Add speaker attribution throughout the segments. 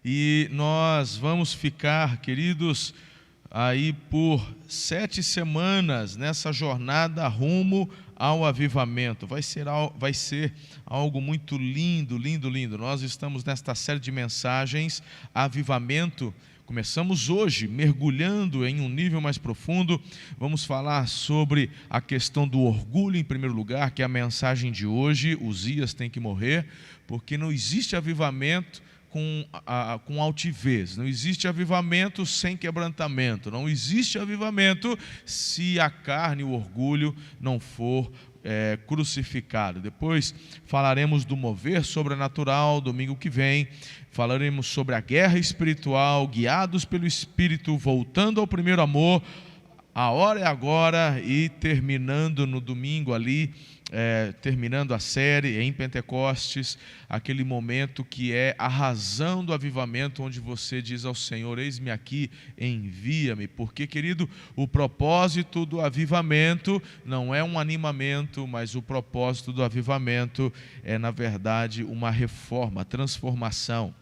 Speaker 1: E nós vamos ficar, queridos, aí por 7 semanas nessa jornada rumo ao avivamento. Vai ser algo muito lindo, lindo, lindo. Nós estamos nesta série de mensagens, Avivamento. Começamos hoje mergulhando em um nível mais profundo. Vamos falar sobre a questão do orgulho em primeiro lugar, que é a mensagem de hoje. Uzias tem que morrer, porque não existe avivamento com altivez, não existe avivamento sem quebrantamento, não existe avivamento se a carne e o orgulho não for crucificado. Depois falaremos do mover sobrenatural, domingo que vem. Falaremos sobre a guerra espiritual, guiados pelo Espírito, voltando ao primeiro amor. A hora é agora, e terminando no domingo ali, terminando a série em Pentecostes, aquele momento que é a razão do avivamento, onde você diz ao Senhor: eis-me aqui, envia-me. Porque, querido, o propósito do avivamento não é um animamento, mas o propósito do avivamento é, na verdade, uma reforma, transformação.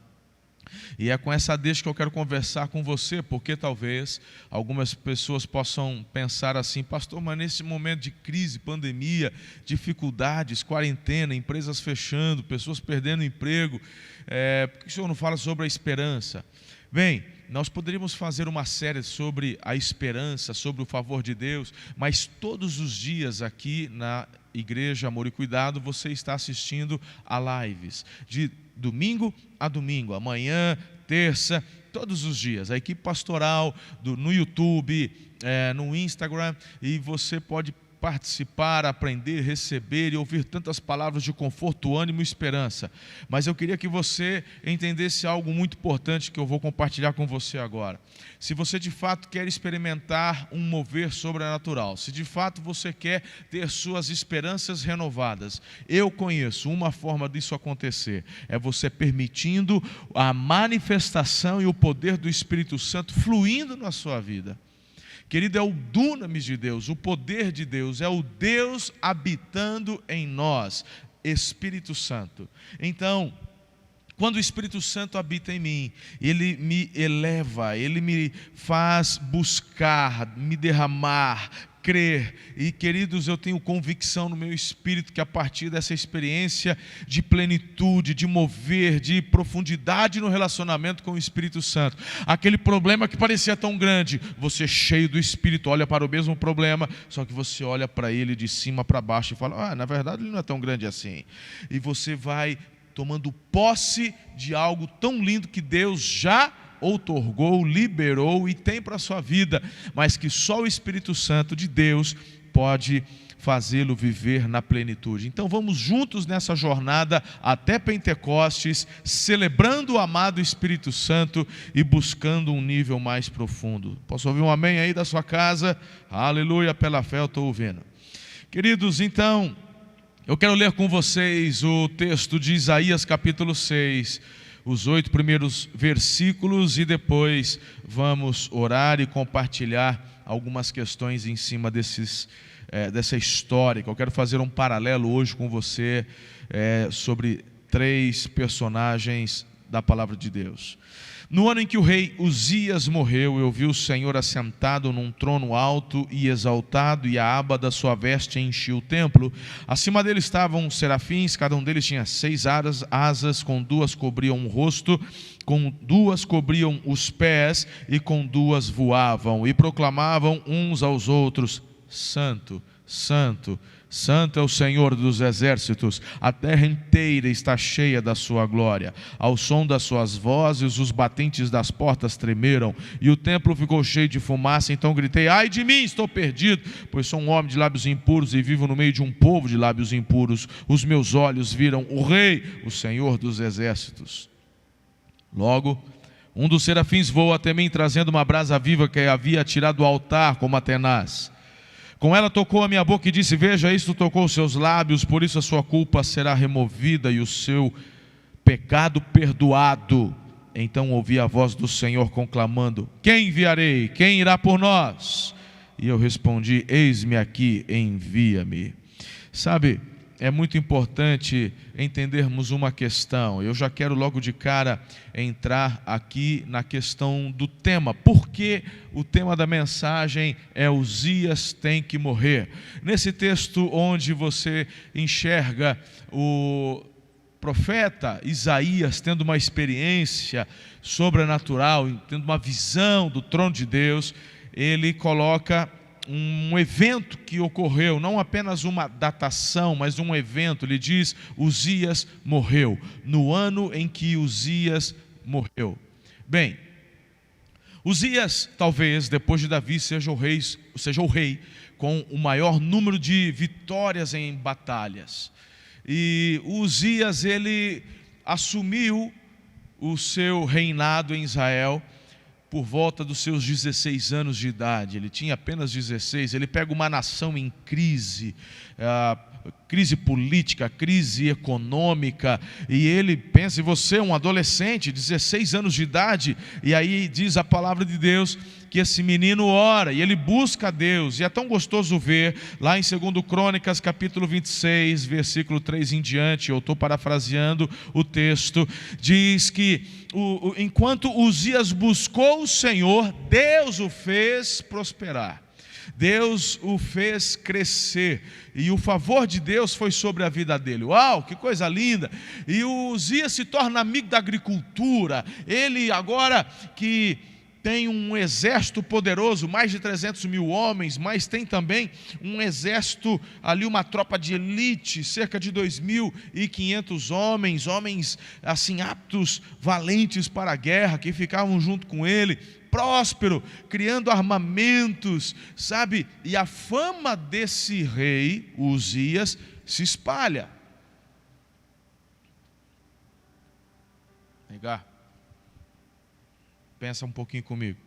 Speaker 1: E é com essa deixa que eu quero conversar com você, porque talvez algumas pessoas possam pensar assim: pastor, mas nesse momento de crise, pandemia, dificuldades, quarentena, empresas fechando, pessoas perdendo emprego, por que o senhor não fala sobre a esperança? Bem, nós poderíamos fazer uma série sobre a esperança, sobre o favor de Deus, mas todos os dias aqui na Igreja Amor e Cuidado você está assistindo a lives de domingo a domingo, amanhã, terça, todos os dias. A equipe pastoral no YouTube, no Instagram, e você pode participar, aprender, receber e ouvir tantas palavras de conforto, ânimo e esperança. Mas eu queria que você entendesse algo muito importante que eu vou compartilhar com você agora. Se você de fato quer experimentar um mover sobrenatural, se de fato você quer ter suas esperanças renovadas, eu conheço uma forma disso acontecer: é você permitindo a manifestação e o poder do Espírito Santo fluindo na sua vida. Querido, é o dunamis de Deus, o poder de Deus, é o Deus habitando em nós, Espírito Santo. Então, quando o Espírito Santo habita em mim, Ele me eleva, Ele me faz buscar, me derramar, crer. E, queridos, eu tenho convicção no meu espírito que a partir dessa experiência de plenitude, de mover, de profundidade no relacionamento com o Espírito Santo, aquele problema que parecia tão grande, você cheio do Espírito olha para o mesmo problema, só que você olha para ele de cima para baixo e fala: na verdade ele não é tão grande assim. E você vai tomando posse de algo tão lindo que Deus já outorgou, liberou e tem para a sua vida, mas que só o Espírito Santo de Deus pode fazê-lo viver na plenitude. Então vamos juntos nessa jornada até Pentecostes, celebrando o amado Espírito Santo e buscando um nível mais profundo. Posso ouvir um amém aí da sua casa? Aleluia, pela fé eu estou ouvindo. Queridos, então, eu quero ler com vocês o texto de Isaías capítulo 6, os 8 primeiros versículos, e depois vamos orar e compartilhar algumas questões em cima dessa história, que eu quero fazer um paralelo hoje com você sobre 3 personagens da palavra de Deus. No ano em que o rei Uzias morreu, eu vi o Senhor assentado num trono alto e exaltado, e a aba da sua veste enchia o templo. Acima dele estavam serafins, cada um deles tinha 6 asas, com 2 cobriam o rosto, com 2 cobriam os pés, e com 2 voavam, e proclamavam uns aos outros: Santo, Santo, Santo é o Senhor dos exércitos, a terra inteira está cheia da sua glória. Ao som das suas vozes, os batentes das portas tremeram, e o templo ficou cheio de fumaça. Então gritei: ai de mim, estou perdido, pois sou um homem de lábios impuros e vivo no meio de um povo de lábios impuros. Os meus olhos viram o Rei, o Senhor dos exércitos. Logo, um dos serafins voou até mim, trazendo uma brasa viva que havia tirado do altar com uma tenaz. Com ela tocou a minha boca e disse: veja, isto tocou os seus lábios, por isso a sua culpa será removida e o seu pecado perdoado. Então ouvi a voz do Senhor conclamando: quem enviarei? Quem irá por nós? E eu respondi: eis-me aqui, envia-me. Sabe, é muito importante entendermos uma questão. Eu já quero logo de cara entrar aqui na questão do tema. Por que o tema da mensagem é Uzias tem que morrer? Nesse texto onde você enxerga o profeta Isaías tendo uma experiência sobrenatural, tendo uma visão do trono de Deus, ele coloca um evento que ocorreu, não apenas uma datação, mas um evento. Ele diz: Uzias morreu, no ano em que Uzias morreu. Bem, Uzias, talvez, depois de Davi, seja o rei com o maior número de vitórias em batalhas. E Uzias, ele assumiu o seu reinado em Israel por volta dos seus 16 anos de idade. Ele tinha apenas 16, ele pega uma nação em crise, crise política, crise econômica, e ele pensa, e você é um adolescente, 16 anos de idade, e aí diz a palavra de Deus que esse menino ora, e ele busca a Deus, e é tão gostoso ver, lá em 2 Crônicas, capítulo 26, versículo 3 em diante, eu estou parafraseando o texto, diz que enquanto Uzias buscou o Senhor, Deus o fez prosperar. Deus o fez crescer, e o favor de Deus foi sobre a vida dele. Uau, que coisa linda! E o Uzias se torna amigo da agricultura. Ele agora que tem um exército poderoso, mais de 300 mil homens, mas tem também um exército ali, uma tropa de elite, cerca de 2.500 homens assim aptos, valentes para a guerra, que ficavam junto com ele, próspero, criando armamentos, sabe? E a fama desse rei, Uzias, se espalha. Negar. Pensa um pouquinho comigo.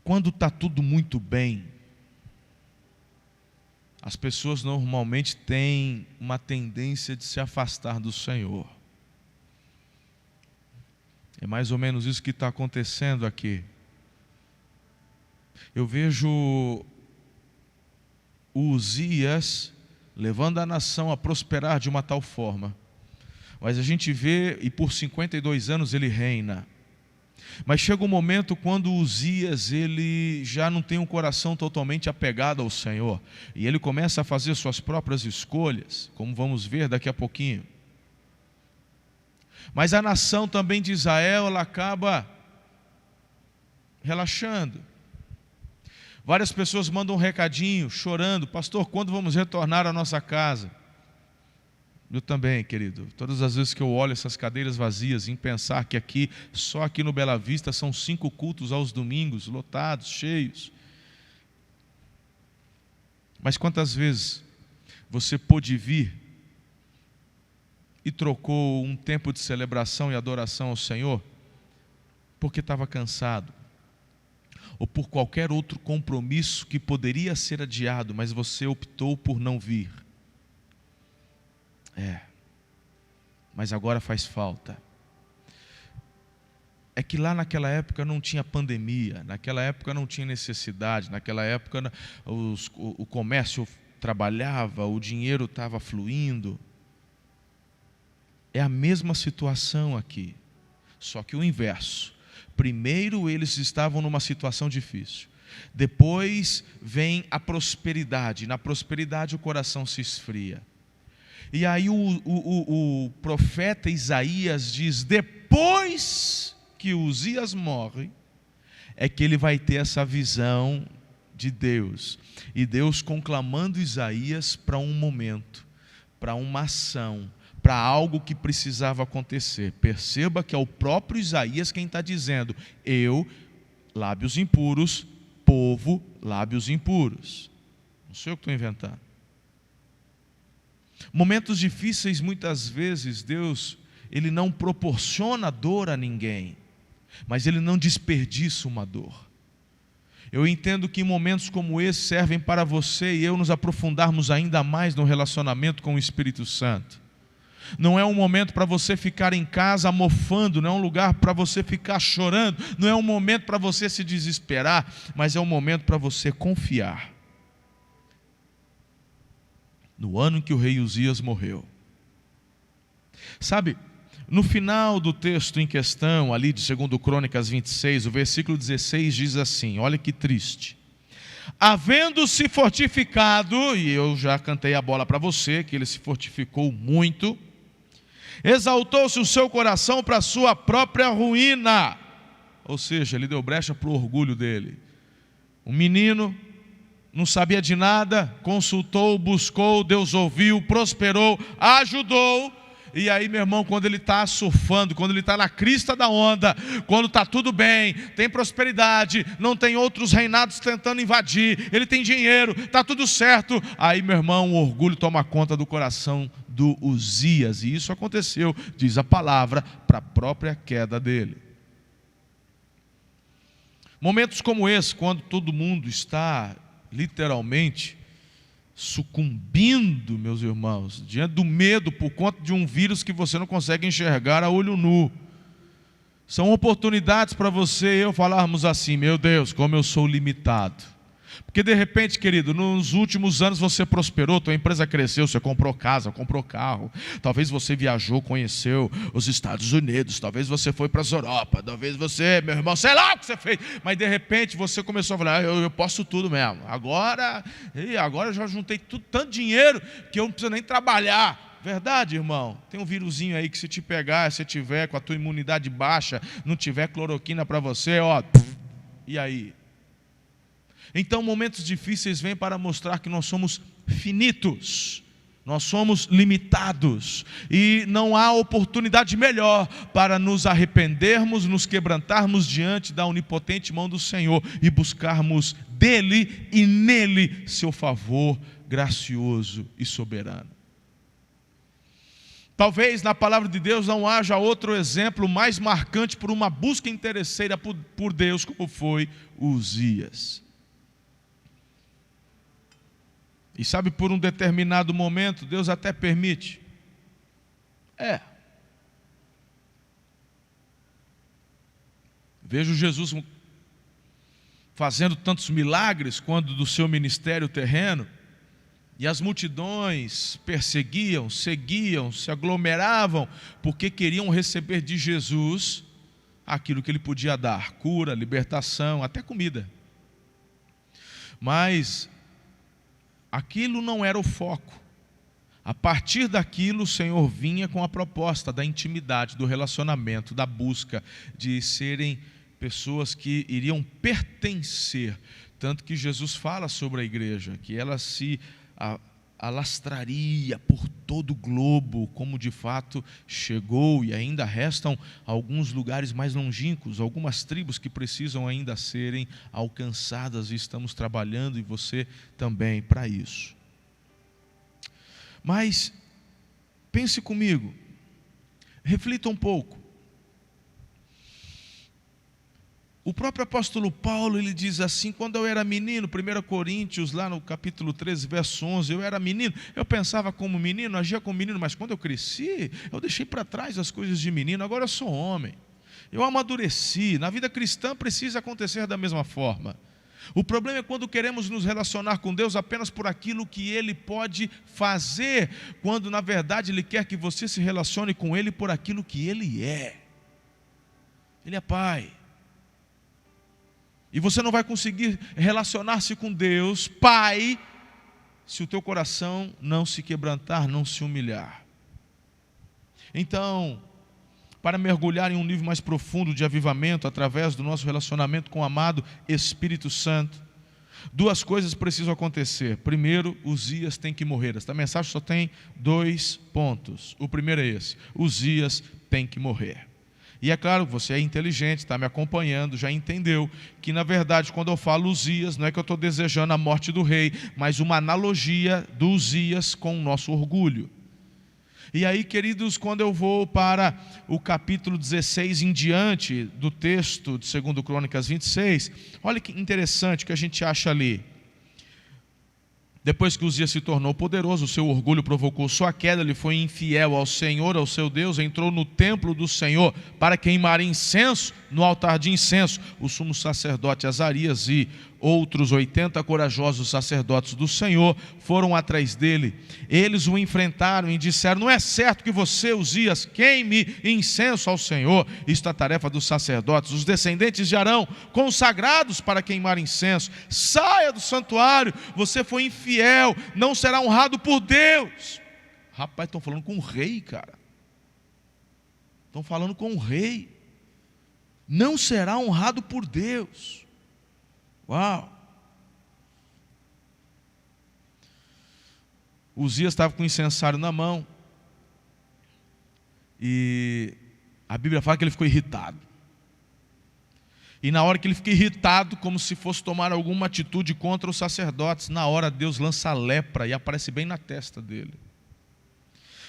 Speaker 1: Quando está tudo muito bem, as pessoas normalmente têm uma tendência de se afastar do Senhor. É mais ou menos isso que está acontecendo aqui. Eu vejo Uzias levando a nação a prosperar de uma tal forma. Mas a gente vê, e por 52 anos ele reina. Mas chega um momento quando Uzias, ele já não tem um coração totalmente apegado ao Senhor. E ele começa a fazer suas próprias escolhas, como vamos ver daqui a pouquinho. Mas a nação também de Israel, ela acaba relaxando. Várias pessoas mandam um recadinho, chorando: pastor, quando vamos retornar à nossa casa? Eu também, querido, todas as vezes que eu olho essas cadeiras vazias, em pensar que aqui, só aqui no Bela Vista, são 5 cultos aos domingos, lotados, cheios. Mas quantas vezes você pôde vir e trocou um tempo de celebração e adoração ao Senhor porque estava cansado, ou por qualquer outro compromisso que poderia ser adiado, mas você optou por não vir? Mas agora faz falta. É que lá naquela época não tinha pandemia, naquela época não tinha necessidade, naquela época o comércio trabalhava, o dinheiro estava fluindo. É a mesma situação aqui, só que o inverso. Primeiro eles estavam numa situação difícil, depois vem a prosperidade, na prosperidade o coração se esfria. E aí o profeta Isaías diz: depois que Uzias morre, é que ele vai ter essa visão de Deus. E Deus conclamando Isaías para um momento, para uma ação, para algo que precisava acontecer. Perceba que é o próprio Isaías quem está dizendo: eu, lábios impuros, povo, lábios impuros. Não sou eu que estou inventando. Momentos difíceis, muitas vezes, Deus, Ele não proporciona dor a ninguém, mas Ele não desperdiça uma dor. Eu entendo que momentos como esse servem para você e eu nos aprofundarmos ainda mais no relacionamento com o Espírito Santo. Não é um momento para você ficar em casa mofando, não é um lugar para você ficar chorando, não é um momento para você se desesperar, mas é um momento para você confiar. no ano em que o rei Uzias morreu. Sabe, no final do texto em questão, ali de 2 Crônicas 26, o versículo 16 diz assim, olha que triste. Havendo-se fortificado, e eu já cantei a bola para você, que ele se fortificou muito, exaltou-se o seu coração para a sua própria ruína. Ou seja, ele deu brecha para o orgulho dele. Um menino, não sabia de nada, consultou, buscou, Deus ouviu, prosperou, ajudou. E aí, meu irmão, quando ele está surfando, quando ele está na crista da onda, quando está tudo bem, tem prosperidade, não tem outros reinados tentando invadir, ele tem dinheiro, está tudo certo. Aí, meu irmão, o orgulho toma conta do coração do Uzias. E isso aconteceu, diz a palavra, para a própria queda dele. Momentos como esse, quando todo mundo está literalmente sucumbindo, meus irmãos, diante do medo por conta de um vírus que você não consegue enxergar a olho nu, são oportunidades para você e eu falarmos assim: meu Deus, como eu sou limitado. Porque de repente, querido, nos últimos anos você prosperou, tua empresa cresceu, você comprou casa, comprou carro, talvez você viajou, conheceu os Estados Unidos, talvez você foi para a Europa, talvez você, meu irmão, sei lá o que você fez, mas de repente você começou a falar: eu posso tudo mesmo, agora eu já juntei tanto dinheiro que eu não preciso nem trabalhar. Verdade, irmão? Tem um vírusinho aí que se te pegar, se tiver com a tua imunidade baixa, não tiver cloroquina para você, ó, e aí? Então, momentos difíceis vêm para mostrar que nós somos finitos, nós somos limitados, e não há oportunidade melhor para nos arrependermos, nos quebrantarmos diante da onipotente mão do Senhor e buscarmos dele e nele seu favor gracioso e soberano. Talvez na palavra de Deus não haja outro exemplo mais marcante por uma busca interesseira por Deus, como foi Uzias. E sabe, por um determinado momento, Deus até permite. Vejo Jesus fazendo tantos milagres quando do seu ministério terreno, e as multidões perseguiam, seguiam, se aglomeravam, porque queriam receber de Jesus aquilo que ele podia dar: cura, libertação, até comida. Mas aquilo não era o foco. A partir daquilo, o Senhor vinha com a proposta da intimidade, do relacionamento, da busca de serem pessoas que iriam pertencer. Tanto que Jesus fala sobre a igreja, que ela se alastraria por todo o globo, como de fato chegou, e ainda restam alguns lugares mais longínquos, algumas tribos que precisam ainda serem alcançadas, e estamos trabalhando, e você também, para isso. Mas pense comigo, reflita um pouco. O próprio apóstolo Paulo, ele diz assim: quando eu era menino, 1 Coríntios, lá no capítulo 13, verso 11, eu era menino, eu pensava como menino, agia como menino, mas quando eu cresci, eu deixei para trás as coisas de menino, agora eu sou homem, eu amadureci. Na vida cristã precisa acontecer da mesma forma. O problema é quando queremos nos relacionar com Deus apenas por aquilo que Ele pode fazer, quando na verdade Ele quer que você se relacione com Ele por aquilo que Ele é. Ele é Pai. E você não vai conseguir relacionar-se com Deus, Pai, se o teu coração não se quebrantar, não se humilhar. Então, para mergulhar em um nível mais profundo de avivamento, através do nosso relacionamento com o amado Espírito Santo, duas coisas precisam acontecer. Primeiro, Uzias tem que morrer. Esta mensagem só tem 2 pontos. O primeiro é esse: Uzias tem que morrer. E é claro, você é inteligente, está me acompanhando, já entendeu que na verdade quando eu falo Uzias, não é que eu estou desejando a morte do rei, mas uma analogia do Uzias com o nosso orgulho. E aí, queridos, quando eu vou para o capítulo 16 em diante do texto de 2 Crônicas 26, olha que interessante que a gente acha ali. Depois que Uzias se tornou poderoso, o seu orgulho provocou sua queda, ele foi infiel ao Senhor, ao seu Deus, entrou no templo do Senhor para queimar incenso no altar de incenso. O sumo sacerdote Azarias e outros 80 corajosos sacerdotes do Senhor foram atrás dele. Eles o enfrentaram e disseram: não é certo que você, Uzias, queime incenso ao Senhor. Isto é a tarefa dos sacerdotes, os descendentes de Arão, consagrados para queimar incenso. Saia do santuário, você foi infiel, não será honrado por Deus. Rapaz, estão falando com o rei, cara. Estão falando com o rei. Não será honrado por Deus. Uau! Uzias estava com o incensário na mão. E a Bíblia fala que ele ficou irritado. E na hora que ele fica irritado, como se fosse tomar alguma atitude contra os sacerdotes, na hora Deus lança a lepra e aparece bem na testa dele.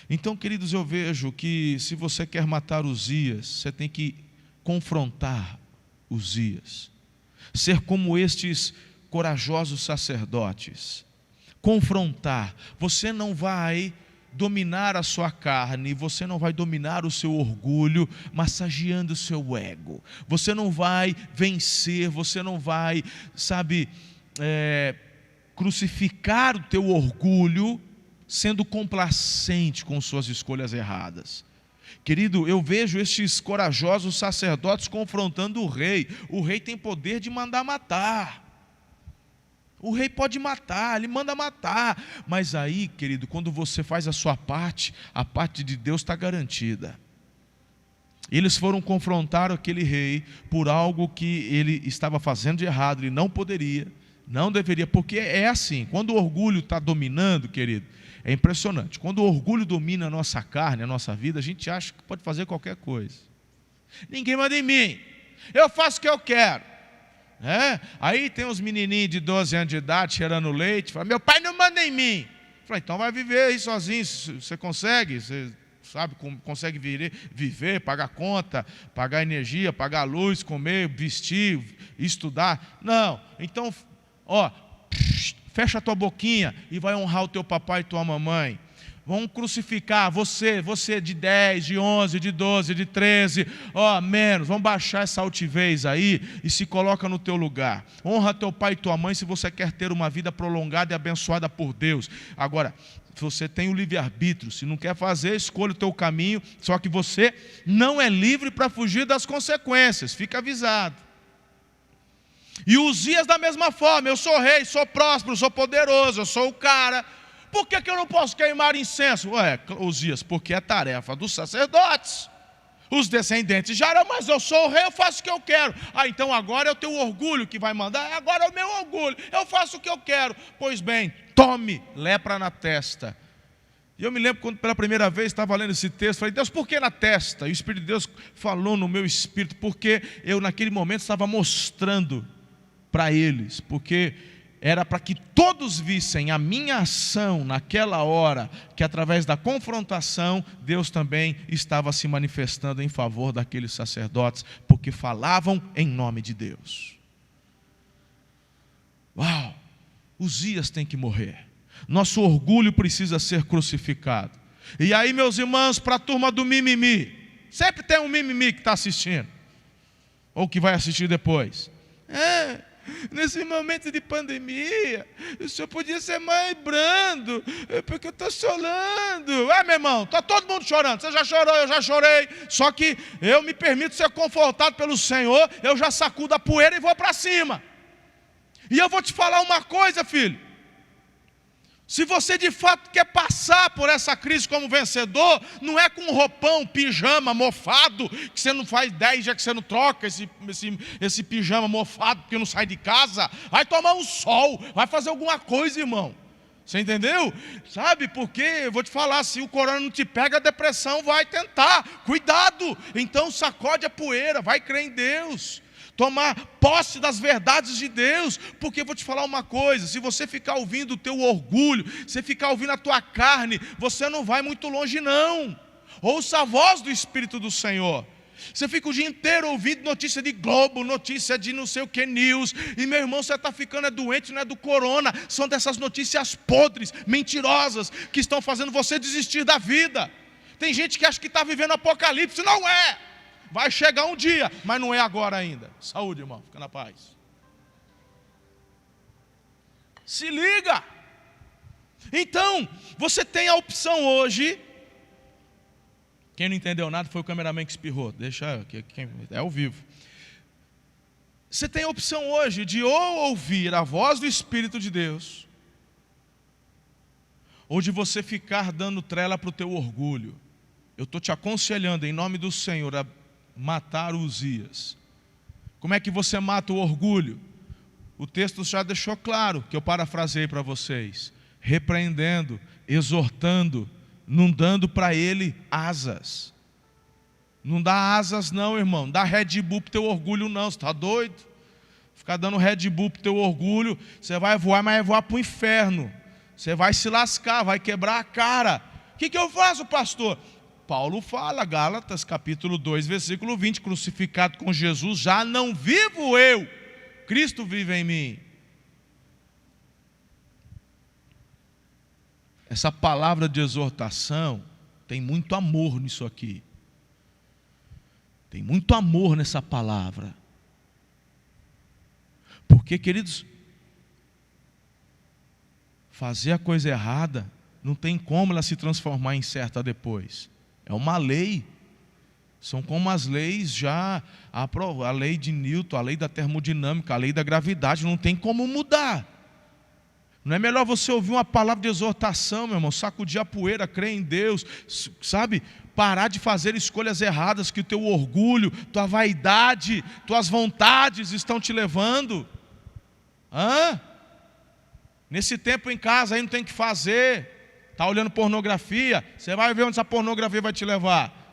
Speaker 1: Então, queridos, eu vejo que se você quer matar Uzias, você tem que confrontar Uzias. Ser como estes corajosos sacerdotes. Confrontar. Você não vai dominar a sua carne, você não vai dominar o seu orgulho, massageando o seu ego. Você não vai vencer, você não vai, crucificar o teu orgulho, sendo complacente com suas escolhas erradas. Querido, eu vejo estes corajosos sacerdotes confrontando o rei. O rei tem poder de mandar matar. O rei pode matar, ele manda matar. Mas aí, querido, quando você faz a sua parte, a parte de Deus está garantida. Eles foram confrontar aquele rei por algo que ele estava fazendo de errado. Ele não poderia, não deveria, porque é assim, quando o orgulho está dominando, querido, é impressionante. Quando o orgulho domina a nossa carne, a nossa vida, a gente acha que pode fazer qualquer coisa. Ninguém manda em mim, eu faço o que eu quero. Aí tem uns menininhos de 12 anos de idade cheirando leite, fala: meu pai não manda em mim. Fala: então vai viver aí sozinho, você consegue, você sabe, consegue viver, pagar conta, pagar energia, pagar luz, comer, vestir, estudar. Não, então, fecha a tua boquinha e vai honrar o teu papai e tua mamãe. Vão crucificar você de 10, de 11, de 12, de 13, menos. Vão baixar essa altivez aí e se coloca no teu lugar. Honra teu pai e tua mãe se você quer ter uma vida prolongada e abençoada por Deus. Agora, você tem o livre-arbítrio. Se não quer fazer, escolha o teu caminho. Só que você não é livre para fugir das consequências. Fica avisado. E Uzias da mesma forma: eu sou rei, sou próspero, sou poderoso, eu sou o cara. Por que eu não posso queimar incenso? Uzias, porque é tarefa dos sacerdotes, os descendentes de Arão, mas eu sou o rei, eu faço o que eu quero. Então agora é o teu orgulho que vai mandar? Agora é o meu orgulho, eu faço o que eu quero. Pois bem, tome lepra na testa. E eu me lembro quando pela primeira vez estava lendo esse texto, falei: Deus, por que na testa? E o Espírito de Deus falou no meu espírito, porque eu naquele momento estava mostrando para eles, porque era para que todos vissem a minha ação naquela hora, que através da confrontação, Deus também estava se manifestando em favor daqueles sacerdotes, porque falavam em nome de Deus. Uau! Uzias tem que morrer. Nosso orgulho precisa ser crucificado. E aí, meus irmãos, para a turma do mimimi, sempre tem um mimimi que está assistindo, ou que vai assistir depois. Nesse momento de pandemia, o senhor podia ser mais brando, porque eu estou chorando. Meu irmão, está todo mundo chorando. Você já chorou, eu já chorei. Só que eu me permito ser confortado pelo Senhor. Eu já sacudo a poeira e vou para cima. E eu vou te falar uma coisa, filho. Se você de fato quer passar por essa crise como vencedor, não é com roupão, pijama mofado, que você não faz 10 dias que você não troca esse pijama mofado, porque não sai de casa. Vai tomar um sol, vai fazer alguma coisa, irmão. Você entendeu? Sabe, porque eu vou te falar, se o corona não te pega, a depressão vai tentar. Cuidado! Então sacode a poeira, vai crer em Deus. Tomar posse das verdades de Deus, porque eu vou te falar uma coisa: se você ficar ouvindo o teu orgulho, se ficar ouvindo a tua carne, você não vai muito longe não. Ouça a voz do Espírito do Senhor. Você fica o dia inteiro ouvindo notícia de Globo, notícia de não sei o que news, e meu irmão, você está ficando doente, não é do corona, são dessas notícias podres, mentirosas, que estão fazendo você desistir da vida. Tem gente que acha que está vivendo apocalipse, não é. Vai chegar um dia, mas não é agora ainda. Saúde, irmão, fica na paz. Se liga. Então, você tem a opção hoje. Quem não entendeu nada foi o cameraman que espirrou. Deixa, é ao vivo. Você tem a opção hoje de ou ouvir a voz do Espírito de Deus, ou de você ficar dando trela para o teu orgulho. Eu estou te aconselhando em nome do Senhor a matar Uzias. Como é que você mata o orgulho? O texto já deixou claro, que eu parafraseei para vocês. Repreendendo, exortando, não dando para ele asas. Não dá asas não, irmão. Não dá Red Bull para o teu orgulho não, você está doido? Ficar dando Red Bull para o teu orgulho, você vai voar, mas vai voar para o inferno. Você vai se lascar, vai quebrar a cara. O que eu faço, pastor? Paulo fala, Gálatas capítulo 2, versículo 20, crucificado com Jesus, já não vivo eu, Cristo vive em mim. Essa palavra de exortação tem muito amor nisso aqui. Tem muito amor nessa palavra. Porque, queridos, fazer a coisa errada não tem como ela se transformar em certa depois. É uma lei. São como as leis já, a lei de Newton, a lei da termodinâmica, a lei da gravidade, não tem como mudar. Não é melhor você ouvir uma palavra de exortação, meu irmão, sacudir a poeira, crer em Deus, sabe? Parar de fazer escolhas erradas que o teu orgulho, tua vaidade, tuas vontades estão te levando. Nesse tempo em casa aí não tem o que fazer, está olhando pornografia, você vai ver onde essa pornografia vai te levar.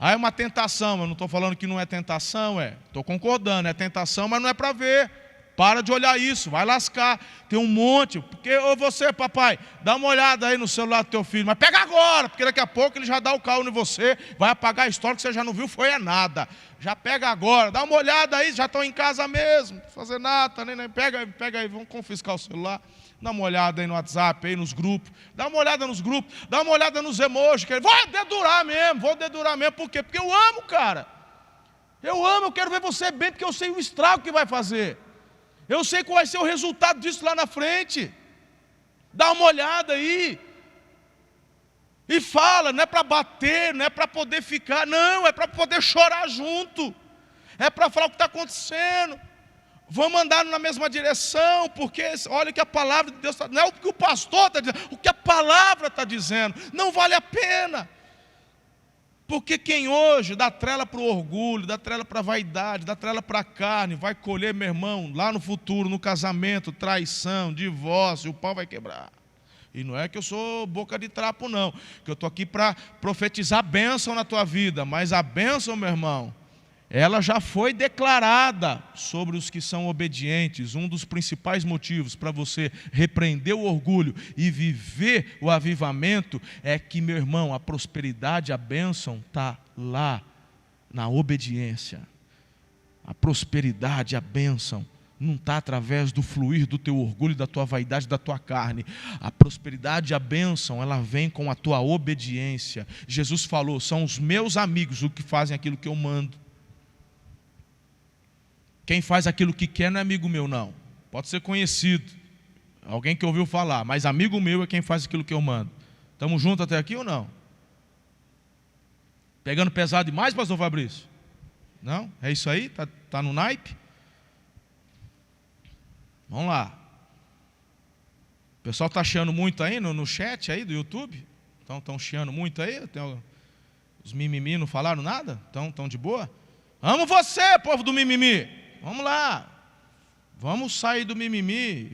Speaker 1: Aí é uma tentação, eu não estou falando que não é tentação, estou concordando, é tentação, mas não é para ver. Para de olhar isso, vai lascar. Tem um monte, porque ou você, papai, dá uma olhada aí no celular do teu filho, mas pega agora, porque daqui a pouco ele já dá o caô em você, vai apagar a história que você já não viu, foi nada. Já pega agora, dá uma olhada aí, já estão em casa mesmo, não fazer nada, nem pega aí, vamos confiscar o celular. Dá uma olhada aí no WhatsApp, aí nos grupos, dá uma olhada nos grupos, dá uma olhada nos emojis, que vou dedurar mesmo, por quê? Porque eu amo, cara. Eu quero ver você bem, porque eu sei o estrago que vai fazer. Eu sei qual vai ser o resultado disso lá na frente. Dá uma olhada aí. E fala, não é para bater, não é para poder ficar, não, é para poder chorar junto. É para falar o que está acontecendo. Vamos andar na mesma direção, porque olha o que a palavra de Deus está, não é o que o pastor está dizendo, o que a palavra está dizendo, não vale a pena. Porque quem hoje dá trela para o orgulho, dá trela para a vaidade, dá trela para a carne, vai colher, meu irmão, lá no futuro, no casamento, traição, divórcio, o pau vai quebrar. E não é que eu sou boca de trapo não, que eu estou aqui para profetizar bênção na tua vida, mas a bênção, meu irmão, ela já foi declarada sobre os que são obedientes. Um dos principais motivos para você repreender o orgulho e viver o avivamento é que, meu irmão, a prosperidade, a bênção está lá na obediência. A prosperidade, a bênção não está através do fluir do teu orgulho, da tua vaidade, da tua carne. A prosperidade e a bênção, ela vem com a tua obediência. Jesus falou, são os meus amigos os que fazem aquilo que eu mando. Quem faz aquilo que quer não é amigo meu, não. Pode ser conhecido, alguém que ouviu falar, mas amigo meu é quem faz aquilo que eu mando. Estamos juntos até aqui ou não? Pegando pesado demais, pastor Fabrício? Não? É isso aí? Tá no naipe? Vamos lá. O pessoal está chiando muito aí no chat aí do YouTube? Estão chiando muito aí? Os mimimi não falaram nada? Estão de boa? Amo você, povo do mimimi. Vamos lá, vamos sair do mimimi,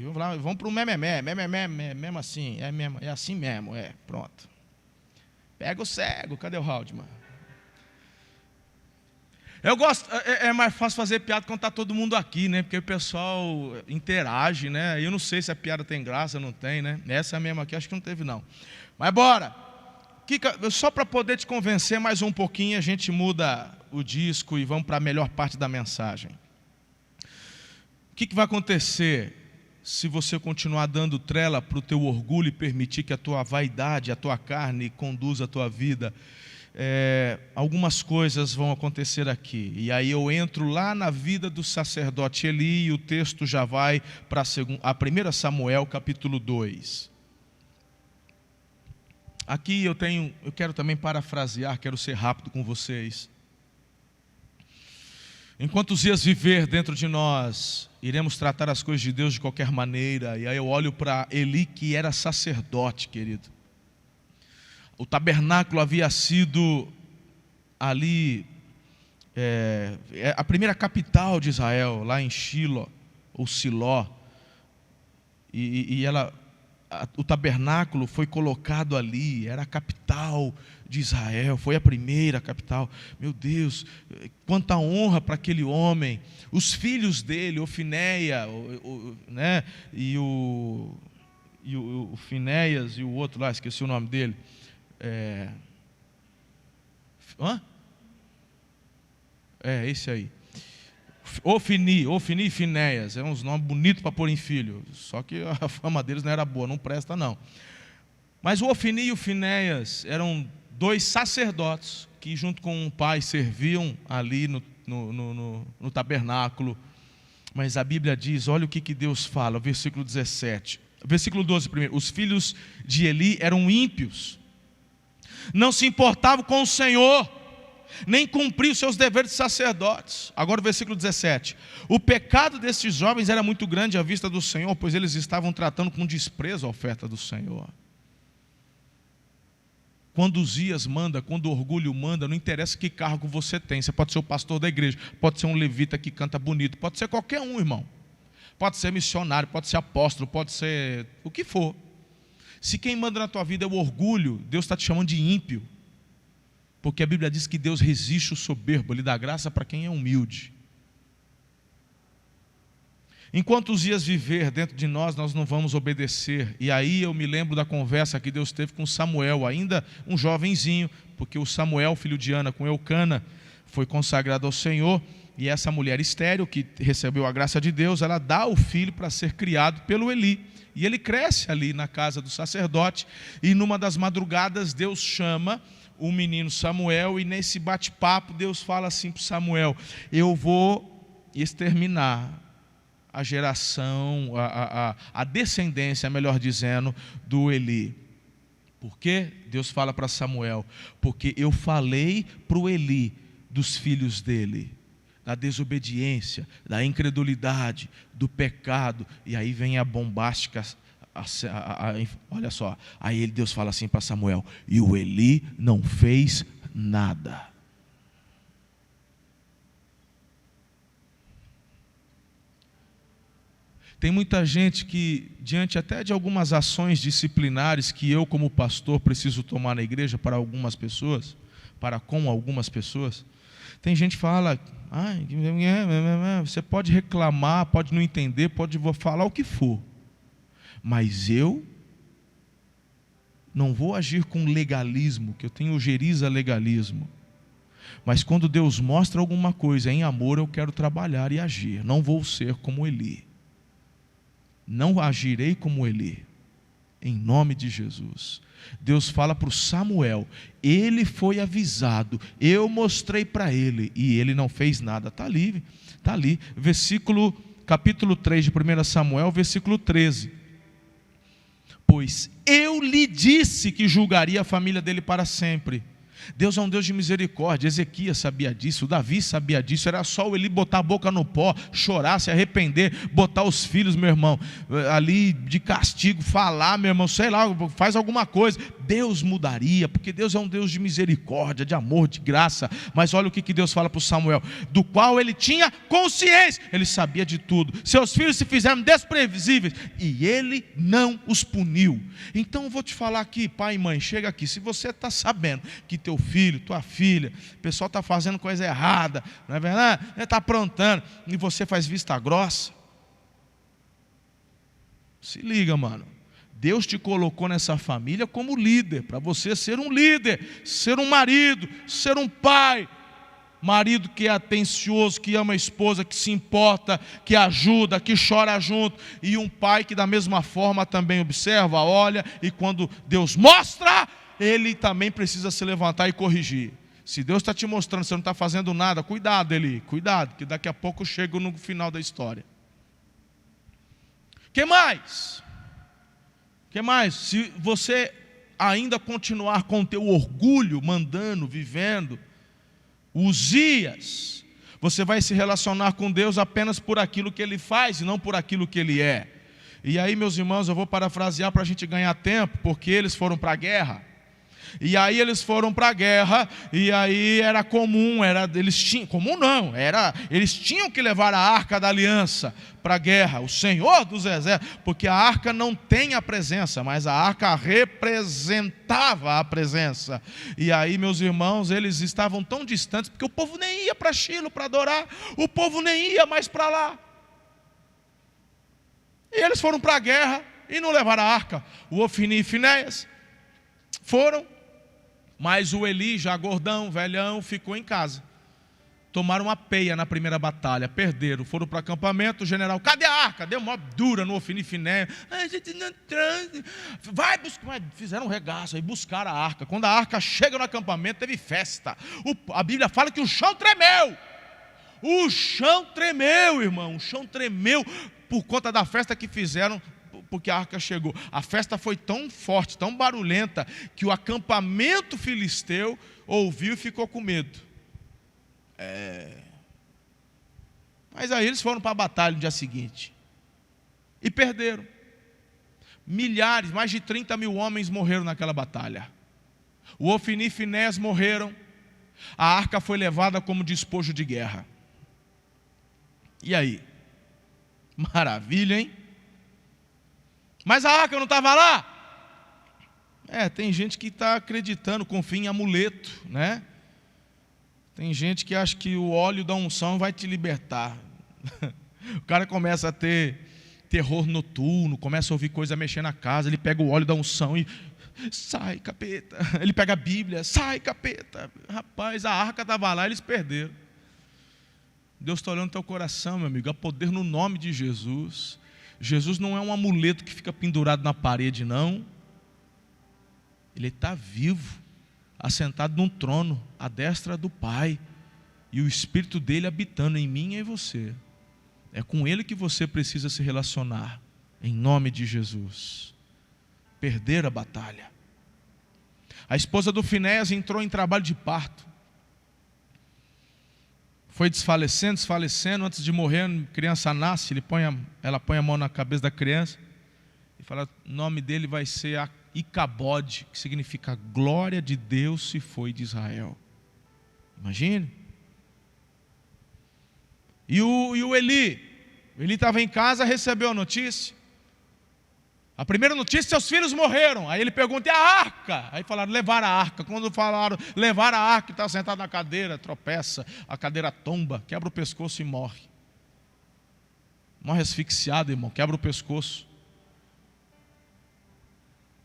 Speaker 1: vamos para o mememé, mesmo assim, é assim mesmo, pronto. Pega o cego, cadê o Haldman? Eu gosto, é mais fácil fazer piada quando está todo mundo aqui, né? Porque o pessoal interage, né? Eu não sei se a piada tem graça ou não tem, né? Essa mesma aqui acho que não teve não. Mas bora, só para poder te convencer mais um pouquinho, a gente muda o disco e vamos para a melhor parte da mensagem. O que vai acontecer se você continuar dando trela para o teu orgulho e permitir que a tua vaidade, a tua carne conduza a tua vida? algumas coisas vão acontecer aqui. E aí eu entro lá na vida do sacerdote Eli, e o texto já vai para a 1 Samuel, capítulo 2. Aqui eu quero também parafrasear, quero ser rápido com vocês. Enquanto os dias viver dentro de nós, iremos tratar as coisas de Deus de qualquer maneira. E aí eu olho para Eli, que era sacerdote, querido. O tabernáculo havia sido ali, a primeira capital de Israel, lá em Shilo, ou Siló. O tabernáculo foi colocado ali, era a capital de Israel, foi a primeira capital. Meu Deus, quanta honra para aquele homem. Os filhos dele, Ofinéia, né, e o Finéias e o outro lá, esqueci o nome dele. Esse aí. Ofni e Finéias, é uns nomes bonitos para pôr em filho, só que a fama deles não era boa, não presta não. Mas o Ofni e o Finéias eram dois sacerdotes que junto com um pai serviam ali no tabernáculo. Mas a Bíblia diz, olha o que Deus fala, versículo 17, versículo 12 primeiro: os filhos de Eli eram ímpios, não se importavam com o Senhor, nem cumpriam seus deveres de sacerdotes. Agora o versículo 17: o pecado desses jovens era muito grande à vista do Senhor, pois eles estavam tratando com desprezo a oferta do Senhor. Quando Uzias manda, quando o orgulho manda, não interessa que cargo você tem. Você pode ser o pastor da igreja, pode ser um levita que canta bonito, pode ser qualquer um, irmão. Pode ser missionário, pode ser apóstolo, pode ser o que for. Se quem manda na tua vida é o orgulho, Deus está te chamando de ímpio. Porque a Bíblia diz que Deus resiste o soberbo, Ele dá graça para quem é humilde. Enquanto os dias viver dentro de nós, nós não vamos obedecer. E aí eu me lembro da conversa que Deus teve com Samuel, ainda um jovenzinho, porque o Samuel, filho de Ana, com Eucana, foi consagrado ao Senhor. E essa mulher estéril, que recebeu a graça de Deus, ela dá o filho para ser criado pelo Eli. E ele cresce ali na casa do sacerdote. E numa das madrugadas, Deus chama o menino Samuel, e nesse bate-papo Deus fala assim para Samuel: eu vou exterminar a geração, a descendência, melhor dizendo, do Eli. Por quê? Deus fala para Samuel: porque eu falei para o Eli dos filhos dele, da desobediência, da incredulidade, do pecado. E aí vem a bombástica, olha só, aí Deus fala assim para Samuel: e o Eli não fez nada. Tem muita gente que, diante até de algumas ações disciplinares que eu como pastor preciso tomar na igreja para com algumas pessoas, tem gente que fala: você pode reclamar, pode não entender, pode falar o que for, mas eu não vou agir com legalismo, que eu tenho ojeriza legalismo. Mas quando Deus mostra alguma coisa em amor, eu quero trabalhar e agir. Não vou ser como Eli. Não agirei como Eli, em nome de Jesus. Deus fala para o Samuel, ele foi avisado, eu mostrei para ele, e ele não fez nada. Está ali, capítulo 3 de 1 Samuel, versículo 13. Pois eu lhe disse que julgaria a família dele para sempre. Deus é um Deus de misericórdia. Ezequias sabia disso, Davi sabia disso. Era só o Eli botar a boca no pó, chorar, se arrepender, botar os filhos, meu irmão, ali de castigo, falar, meu irmão, sei lá, faz alguma coisa, Deus mudaria, porque Deus é um Deus de misericórdia, de amor, de graça. Mas olha o que Deus fala para o Samuel: do qual ele tinha consciência, ele sabia de tudo. Seus filhos se fizeram desprevisíveis e ele não os puniu. Então eu vou te falar aqui, pai e mãe, chega aqui, se você está sabendo que teu filho, tua filha, o pessoal está fazendo coisa errada, não é verdade? Está aprontando, e você faz vista grossa, se liga, mano. Deus te colocou nessa família como líder, para você ser um líder, ser um marido, ser um pai. Marido que é atencioso, que ama a esposa, que se importa, que ajuda, que chora junto. E um pai que da mesma forma também observa, olha, e quando Deus mostra, ele também precisa se levantar e corrigir. Se Deus está te mostrando que você não está fazendo nada, cuidado, Eli, cuidado, que daqui a pouco eu chego no final da história. Que mais? Que mais? Se você ainda continuar com o teu orgulho, mandando, vivendo, Uzias, você vai se relacionar com Deus apenas por aquilo que Ele faz e não por aquilo que Ele é. E aí, meus irmãos, eu vou parafrasear para a gente ganhar tempo, porque eles foram para a guerra. E aí eles foram para a guerra, e aí era comum, eles tinham que levar a arca da aliança para a guerra, o Senhor dos exércitos, porque a arca não tem a presença, mas a arca representava a presença. E aí, meus irmãos, eles estavam tão distantes, porque o povo nem ia para Shilo para adorar, o povo nem ia mais para lá. E eles foram para a guerra e não levaram a arca. O Ofni e Finéias foram, mas o Eli, já gordão, velhão, ficou em casa. Tomaram uma peia na primeira batalha, perderam, foram para o acampamento, o general, cadê a arca? Deu uma dura no Ofni e Finéias. A gente não transa. Vai buscar, fizeram um regaço, aí buscaram a arca. Quando a arca chega no acampamento, teve festa. A Bíblia fala que o chão tremeu. O chão tremeu, irmão, o chão tremeu por conta da festa que fizeram, porque a arca chegou. A festa foi tão forte, tão barulhenta, que o acampamento filisteu ouviu e ficou com medo. Mas aí eles foram para a batalha no dia seguinte e perderam. Milhares, mais de 30 mil homens morreram naquela batalha. O Ofni e Finéias morreram. A arca foi levada como despojo de guerra. E aí? Maravilha, hein? Mas a arca não estava lá? Tem gente que está acreditando, confia em amuleto, né? Tem gente que acha que o óleo da unção vai te libertar. O cara começa a ter terror noturno, começa a ouvir coisa mexer na casa, ele pega o óleo da unção e sai, capeta. Ele pega a Bíblia, sai, capeta. Rapaz, a arca estava lá, eles perderam. Deus está olhando teu coração, meu amigo, há poder no nome de Jesus. Jesus não é um amuleto que fica pendurado na parede, não. Ele está vivo, assentado num trono, à destra do Pai, e o Espírito dele habitando em mim e em você. É com ele que você precisa se relacionar, em nome de Jesus. Perder a batalha. A esposa do Finéias entrou em trabalho de parto. Foi desfalecendo, antes de morrer, a criança nasce, ela põe a mão na cabeça da criança e fala, o nome dele vai ser Icabode, que significa glória de Deus se foi de Israel. Imagine. E o Eli estava em casa, recebeu a notícia. A primeira notícia, seus filhos morreram. Aí ele pergunta, e a arca? Aí falaram, levar a arca. Quando falaram, levar a arca, está sentado na cadeira, tropeça, a cadeira tomba, quebra o pescoço e morre. Morre asfixiado, irmão, quebra o pescoço.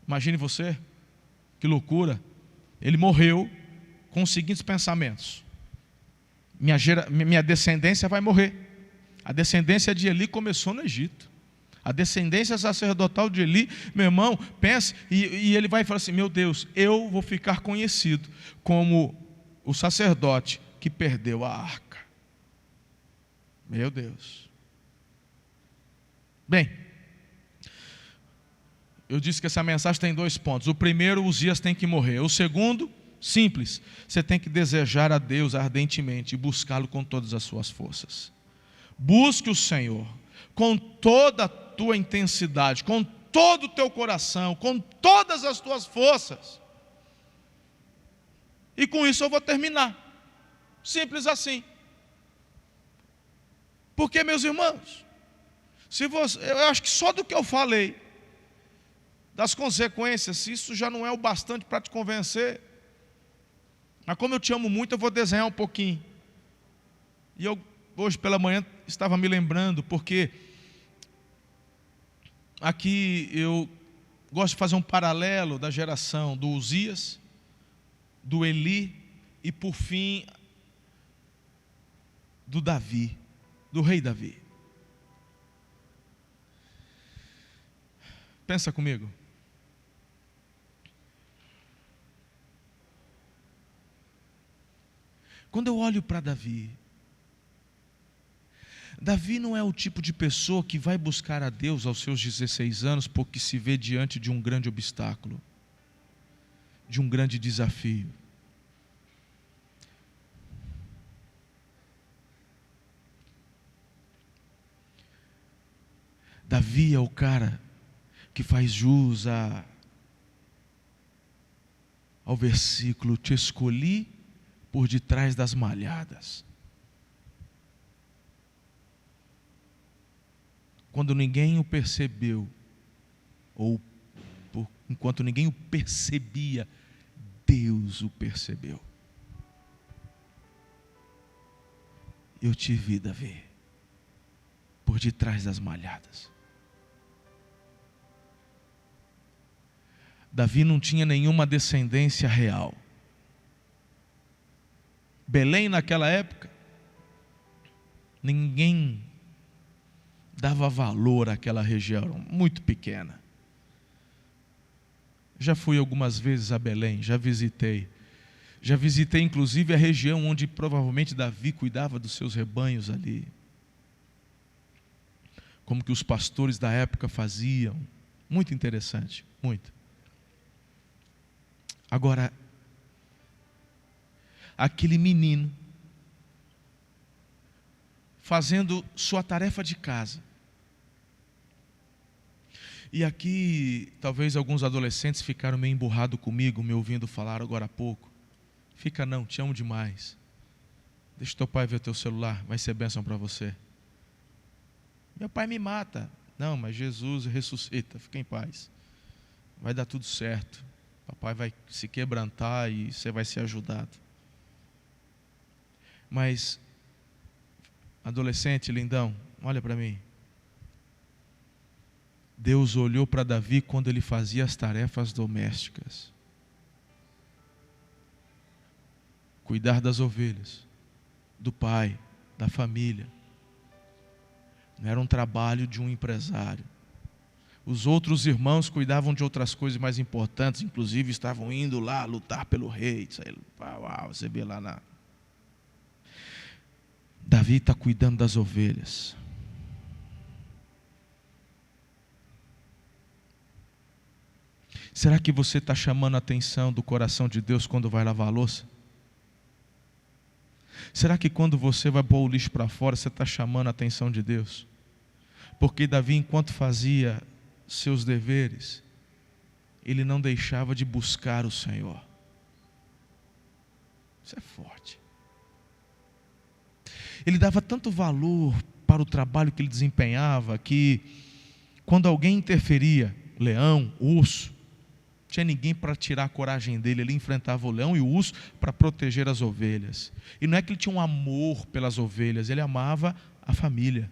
Speaker 1: Imagine você, que loucura. Ele morreu com os seguintes pensamentos: minha descendência vai morrer. A descendência de Eli começou no Egito. A descendência sacerdotal de Eli, meu irmão, pense, e ele vai falar assim, meu Deus, eu vou ficar conhecido como o sacerdote que perdeu a arca. Meu Deus. Bem, eu disse que essa mensagem tem 2 pontos. O primeiro, Uzias tem que morrer. O segundo, simples, você tem que desejar a Deus ardentemente e buscá-lo com todas as suas forças. Busque o Senhor com toda a tua intensidade, com todo o teu coração, com todas as tuas forças. E com isso eu vou terminar. Simples assim. Porque, meus irmãos, eu acho que só do que eu falei, das consequências, isso já não é o bastante para te convencer. Mas como eu te amo muito, eu vou desenhar um pouquinho. E eu, hoje pela manhã, estava me lembrando, porque aqui eu gosto de fazer um paralelo da geração do Uzias, do Eli e por fim do Davi, do rei Davi. Pensa comigo. Quando eu olho para Davi, Davi não é o tipo de pessoa que vai buscar a Deus aos seus 16 anos porque se vê diante de um grande obstáculo, de um grande desafio. Davi é o cara que faz jus ao versículo: te escolhi por detrás das malhadas. Quando ninguém o percebeu, enquanto ninguém o percebia, Deus o percebeu. Eu te vi, Davi, por detrás das malhadas. Davi não tinha nenhuma descendência real. Belém naquela época, ninguém dava valor àquela região, muito pequena. Já fui algumas vezes a Belém, já visitei inclusive a região onde provavelmente Davi cuidava dos seus rebanhos ali. Como que os pastores da época faziam, muito interessante, muito. Agora, aquele menino fazendo sua tarefa de casa. E aqui, talvez alguns adolescentes ficaram meio emburrados comigo, me ouvindo falar agora há pouco. Fica não, te amo demais. Deixa teu pai ver o teu celular, vai ser bênção para você. Meu pai me mata. Não, mas Jesus ressuscita, fica em paz. Vai dar tudo certo. Papai vai se quebrantar e você vai ser ajudado. Mas, adolescente lindão, olha para mim. Deus olhou para Davi quando ele fazia as tarefas domésticas. Cuidar das ovelhas, do pai, da família. Não era um trabalho de um empresário. Os outros irmãos cuidavam de outras coisas mais importantes, inclusive estavam indo lá lutar pelo rei. Você vê lá na... Davi está cuidando das ovelhas. Será que você está chamando a atenção do coração de Deus quando vai lavar a louça? Será que quando você vai pôr o lixo para fora, você está chamando a atenção de Deus? Porque Davi, enquanto fazia seus deveres, ele não deixava de buscar o Senhor. Isso é forte. Ele dava tanto valor para o trabalho que ele desempenhava, que quando alguém interferia, leão, urso, não tinha ninguém para tirar a coragem dele. Ele enfrentava o leão e o urso para proteger as ovelhas. E não é que ele tinha um amor pelas ovelhas, ele amava a família,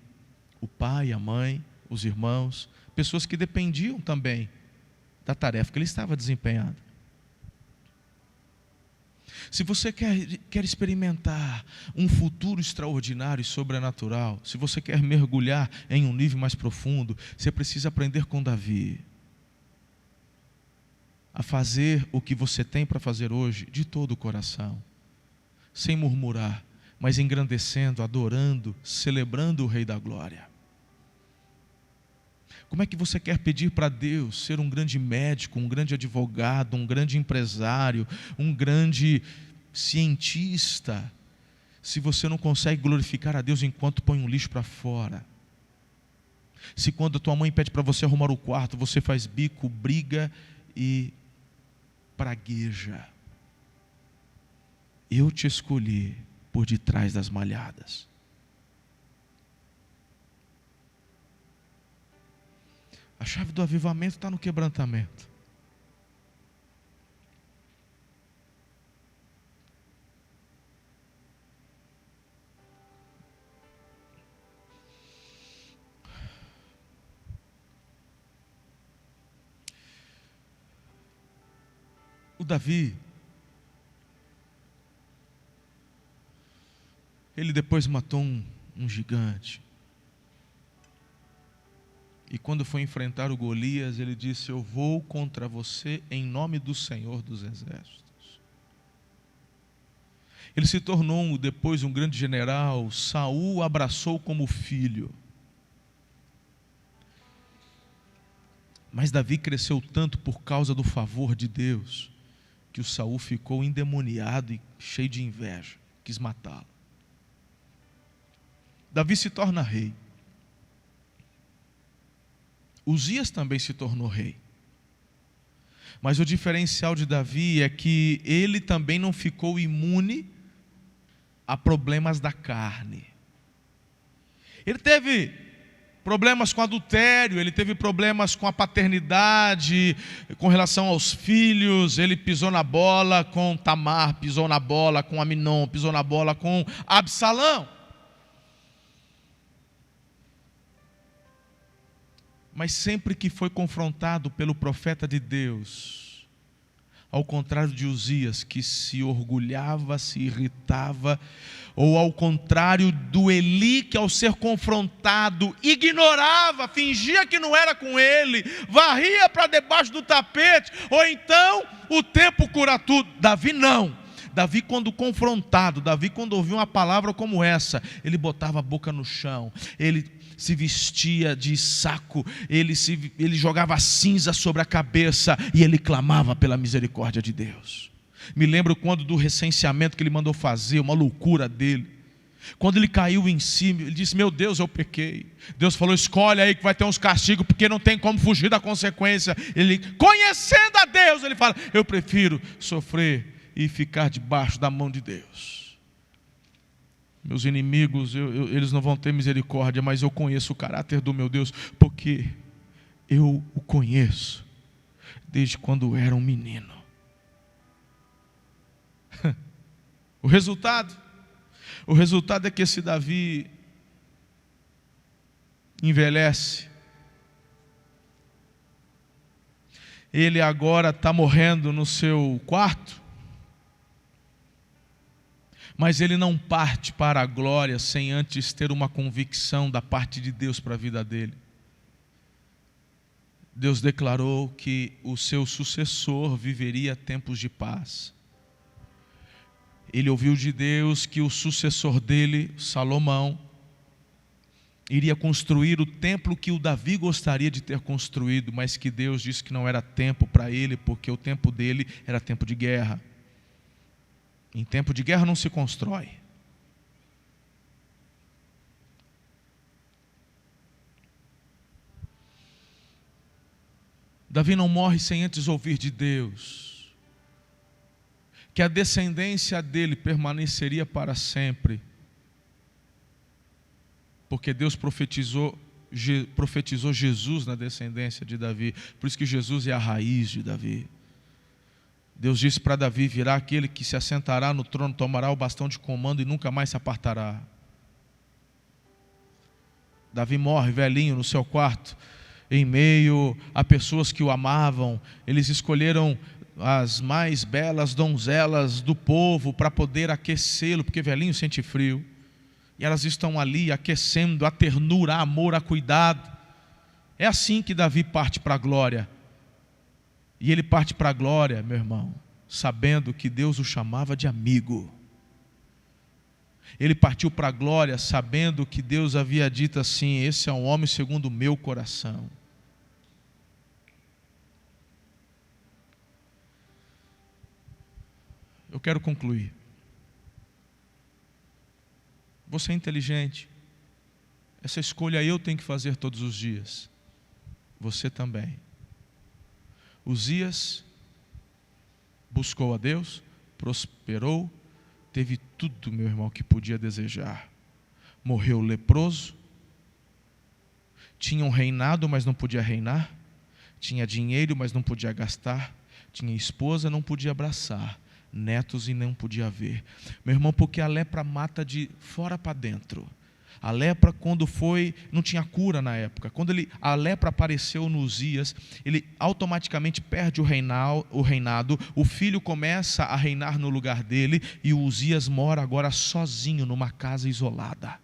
Speaker 1: o pai, a mãe, os irmãos, pessoas que dependiam também da tarefa que ele estava desempenhando. Se você quer experimentar um futuro extraordinário e sobrenatural, se você quer mergulhar em um nível mais profundo, você precisa aprender com Davi a fazer o que você tem para fazer hoje de todo o coração, sem murmurar, mas engrandecendo, adorando, celebrando o Rei da Glória. Como é que você quer pedir para Deus ser um grande médico, um grande advogado, um grande empresário, um grande cientista, se você não consegue glorificar a Deus enquanto põe um lixo para fora? Se quando a tua mãe pede para você arrumar o quarto, você faz bico, briga e pragueja. Eu te escolhi por detrás das malhadas. A chave do avivamento está no quebrantamento. O Davi, ele depois matou um gigante. E quando foi enfrentar o Golias, ele disse: eu vou contra você em nome do Senhor dos Exércitos. Ele se tornou depois um grande general. Saul o abraçou como filho. Mas Davi cresceu tanto por causa do favor de Deus, que o Saul ficou endemoniado e cheio de inveja, quis matá-lo. Davi se torna rei. Uzias também se tornou rei. Mas o diferencial de Davi é que ele também não ficou imune a problemas da carne. Ele teve problemas com adultério, ele teve problemas com a paternidade, com relação aos filhos, ele pisou na bola com Tamar, pisou na bola com Aminon, pisou na bola com Absalão. Mas sempre que foi confrontado pelo profeta de Deus, ao contrário de Uzias, que se orgulhava, se irritava, ou ao contrário do Eli, que ao ser confrontado, ignorava, fingia que não era com ele, varria para debaixo do tapete, ou então o tempo cura tudo. Davi não. Davi, quando confrontado, Davi, quando ouviu uma palavra como essa, ele botava a boca no chão, ele se vestia de saco, ele jogava cinza sobre a cabeça e ele clamava pela misericórdia de Deus. Me lembro quando do recenseamento que ele mandou fazer, uma loucura dele. Quando ele caiu em si, ele disse: meu Deus, eu pequei. Deus falou: escolhe aí que vai ter uns castigos, porque não tem como fugir da consequência. Ele, conhecendo a Deus, ele fala: eu prefiro sofrer e ficar debaixo da mão de Deus. Meus inimigos, eles não vão ter misericórdia, mas eu conheço o caráter do meu Deus, porque eu o conheço desde quando era um menino. O resultado é que esse Davi envelhece. Ele agora está morrendo no seu quarto, mas ele não parte para a glória sem antes ter uma convicção da parte de Deus para a vida dele. Deus declarou que o seu sucessor viveria tempos de paz. Ele ouviu de Deus que o sucessor dele, Salomão, iria construir o templo que o Davi gostaria de ter construído, mas que Deus disse que não era tempo para ele, porque o tempo dele era tempo de guerra. Em tempo de guerra não se constrói. Davi não morre sem antes ouvir de Deus que a descendência dele permaneceria para sempre, porque Deus profetizou Jesus na descendência de Davi. Por isso que Jesus é a raiz de Davi. Deus disse para Davi: virá aquele que se assentará no trono, tomará o bastão de comando e nunca mais se apartará. Davi morre velhinho no seu quarto, em meio a pessoas que o amavam. Eles escolheram as mais belas donzelas do povo para poder aquecê-lo, porque velhinho sente frio. E elas estão ali aquecendo a ternura, a amor, a cuidado. É assim que Davi parte para a glória. E ele parte para a glória, meu irmão, sabendo que Deus o chamava de amigo. Ele partiu para a glória sabendo que Deus havia dito assim: esse é um homem segundo o meu coração. Eu quero concluir. Você é inteligente. Essa escolha eu tenho que fazer todos os dias. Você também. Uzias buscou a Deus, prosperou, teve tudo, meu irmão, que podia desejar. Morreu leproso, tinha um reinado, mas não podia reinar, tinha dinheiro, mas não podia gastar, tinha esposa, não podia abraçar, netos e não podia ver. Meu irmão, porque a lepra mata de fora para dentro. A lepra, quando foi, não tinha cura na época. Quando a lepra apareceu no Uzias, ele automaticamente perde o reinado, o filho começa a reinar no lugar dele, e o Uzias mora agora sozinho numa casa isolada,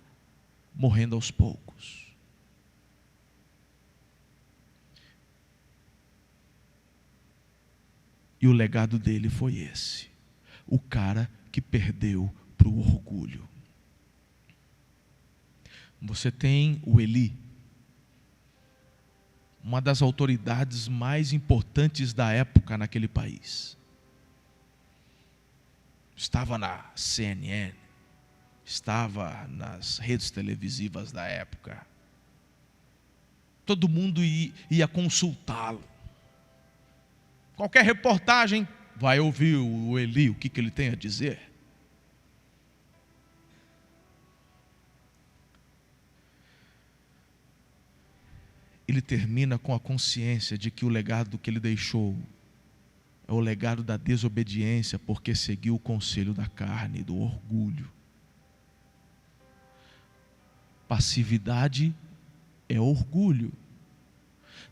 Speaker 1: morrendo aos poucos. E o legado dele foi esse: o cara que perdeu para o orgulho. Você tem o Eli, uma das autoridades mais importantes da época naquele país. Estava na CNN, estava nas redes televisivas da época. Todo mundo ia consultá-lo. Qualquer reportagem vai ouvir o Eli, o que ele tem a dizer. Ele termina com a consciência de que o legado que ele deixou é o legado da desobediência, porque seguiu o conselho da carne, do orgulho. Passividade é orgulho.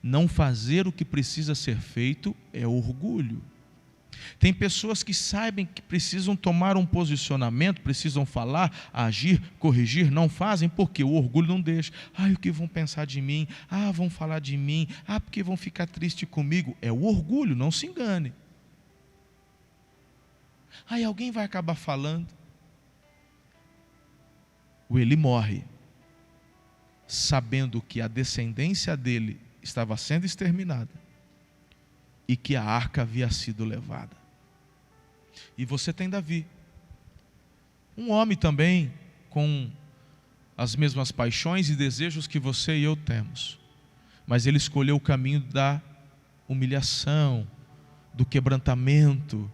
Speaker 1: Não fazer o que precisa ser feito é orgulho. Tem pessoas que sabem que precisam tomar um posicionamento, precisam falar, agir, corrigir, não fazem porque o orgulho não deixa. O que vão pensar de mim? Vão falar de mim. Porque vão ficar tristes comigo. É o orgulho, não se engane. Alguém vai acabar falando. O Eli morre, sabendo que a descendência dele estava sendo exterminada e que a arca havia sido levada. E você tem Davi, um homem também com as mesmas paixões e desejos que você e eu temos, mas ele escolheu o caminho da humilhação, do quebrantamento.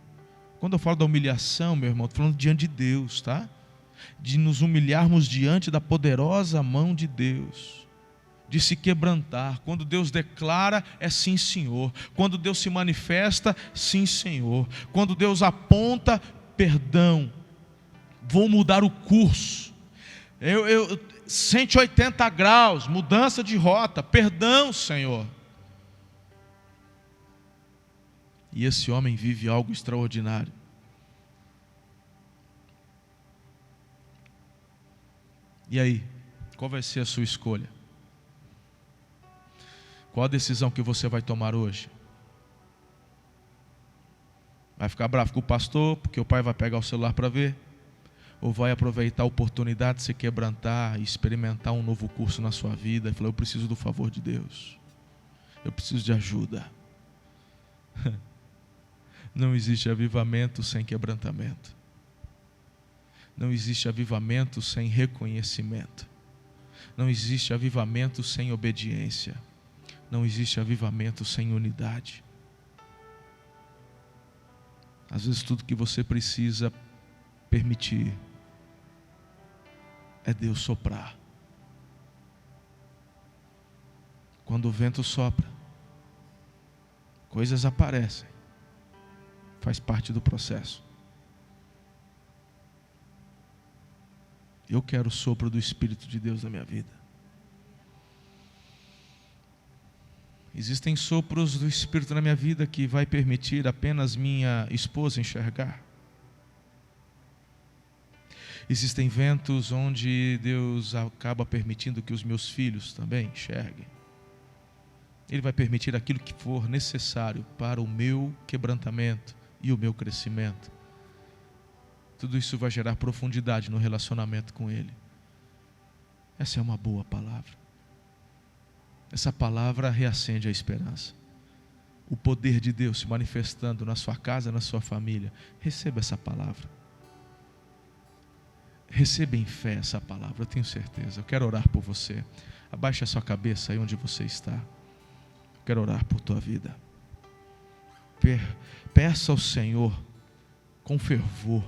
Speaker 1: Quando eu falo da humilhação, meu irmão, estou falando diante de Deus, tá? De nos humilharmos diante da poderosa mão de Deus, de se quebrantar. Quando Deus declara, é sim, Senhor. Quando Deus se manifesta, sim, Senhor. Quando Deus aponta, perdão, vou mudar o curso. 180 graus, mudança de rota, perdão, Senhor. E esse homem vive algo extraordinário. E aí, qual vai ser a sua escolha? Qual a decisão que você vai tomar hoje? Vai ficar bravo com o pastor, porque o pai vai pegar o celular para ver? Ou vai aproveitar a oportunidade de se quebrantar e experimentar um novo curso na sua vida e falar: eu preciso do favor de Deus, eu preciso de ajuda. Não existe avivamento sem quebrantamento. Não existe avivamento sem reconhecimento. Não existe avivamento sem obediência. Não existe avivamento sem unidade. Às vezes tudo que você precisa permitir é Deus soprar. Quando o vento sopra, coisas aparecem. Faz parte do processo. Eu quero o sopro do Espírito de Deus na minha vida. Existem sopros do Espírito na minha vida que vai permitir apenas minha esposa enxergar. Existem ventos onde Deus acaba permitindo que os meus filhos também enxerguem. Ele vai permitir aquilo que for necessário para o meu quebrantamento e o meu crescimento. Tudo isso vai gerar profundidade no relacionamento com Ele. Essa é uma boa palavra. Essa palavra reacende a esperança. O poder de Deus se manifestando na sua casa, na sua família. Receba essa palavra. Receba em fé essa palavra, eu tenho certeza. Eu quero orar por você. Abaixe a sua cabeça aí onde você está. Eu quero orar por tua vida. Peça ao Senhor com fervor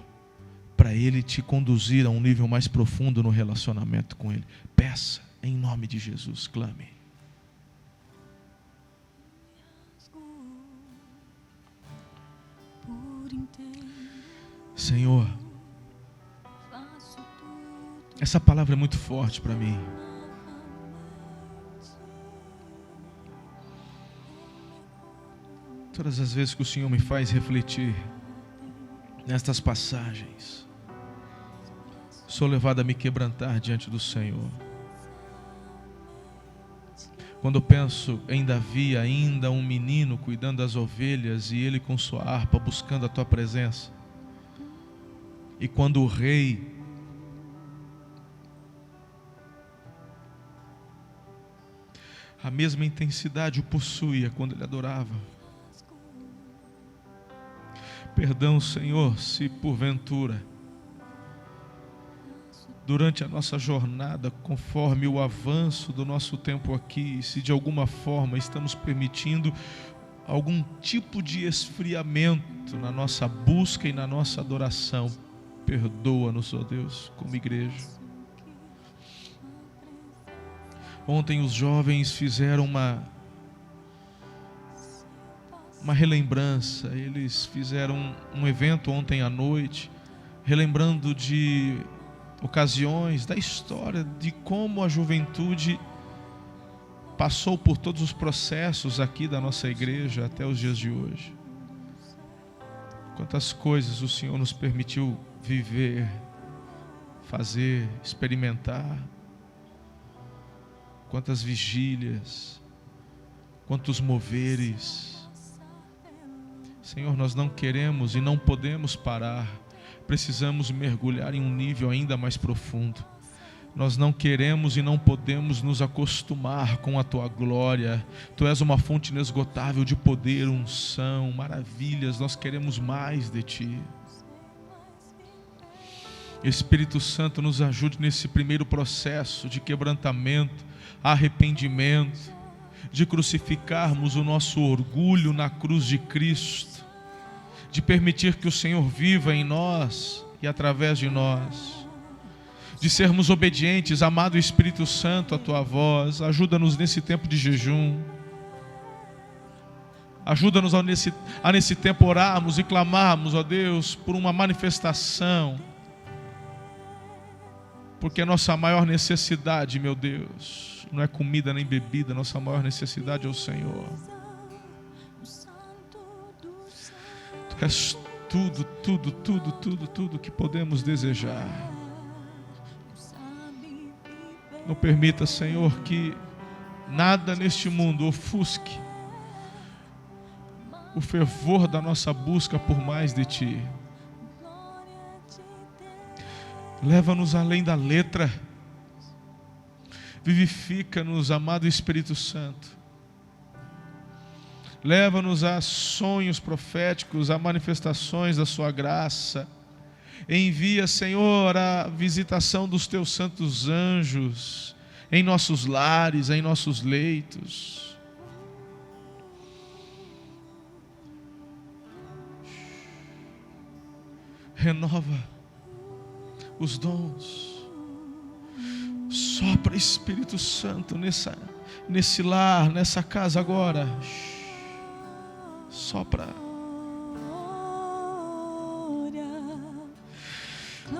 Speaker 1: para Ele te conduzir a um nível mais profundo no relacionamento com Ele. Peça em nome de Jesus, clame. Senhor, essa palavra é muito forte para mim. Todas as vezes que o Senhor me faz refletir nestas passagens, sou levado a me quebrantar diante do Senhor. Quando eu penso em Davi, ainda um menino cuidando das ovelhas, e ele com sua harpa buscando a tua presença, E quando o rei a mesma intensidade o possuía quando ele adorava. Perdão, Senhor, se porventura, durante a nossa jornada, conforme o avanço do nosso tempo aqui, se de alguma forma estamos permitindo algum tipo de esfriamento na nossa busca e na nossa adoração, perdoa-nos, ó Deus, como igreja. Ontem os jovens fizeram uma relembrança. Eles fizeram um evento ontem à noite, relembrando de ocasiões da história, de como a juventude passou por todos os processos aqui da nossa igreja até os dias de hoje. Quantas coisas o Senhor nos permitiu viver, fazer, experimentar. Quantas vigílias, quantos moveres. Senhor, nós não queremos e não podemos parar. Precisamos mergulhar em um nível ainda mais profundo. Nós não queremos e não podemos nos acostumar com a Tua glória. Tu és uma fonte inesgotável de poder, unção, maravilhas. Nós queremos mais de Ti. Espírito Santo, nos ajude nesse primeiro processo de quebrantamento, arrependimento, de crucificarmos o nosso orgulho na cruz de Cristo, de permitir que o Senhor viva em nós e através de nós, de sermos obedientes, amado Espírito Santo, à Tua voz. Ajuda-nos nesse tempo de jejum, ajuda-nos a nesse tempo orarmos e clamarmos, ó Deus, por uma manifestação, porque a nossa maior necessidade, meu Deus, não é comida nem bebida, nossa maior necessidade é o Senhor. Tu és tudo que podemos desejar. Não permita, Senhor, que nada neste mundo ofusque o fervor da nossa busca por mais de Ti. Leva-nos além da letra. Vivifica-nos, amado Espírito Santo. Leva-nos a sonhos proféticos, a manifestações da Sua graça. Envia, Senhor, a visitação dos Teus santos anjos em nossos lares, em nossos leitos. Renova os dons. Sopra, Espírito Santo, nesse lar, nessa casa agora. Sopra.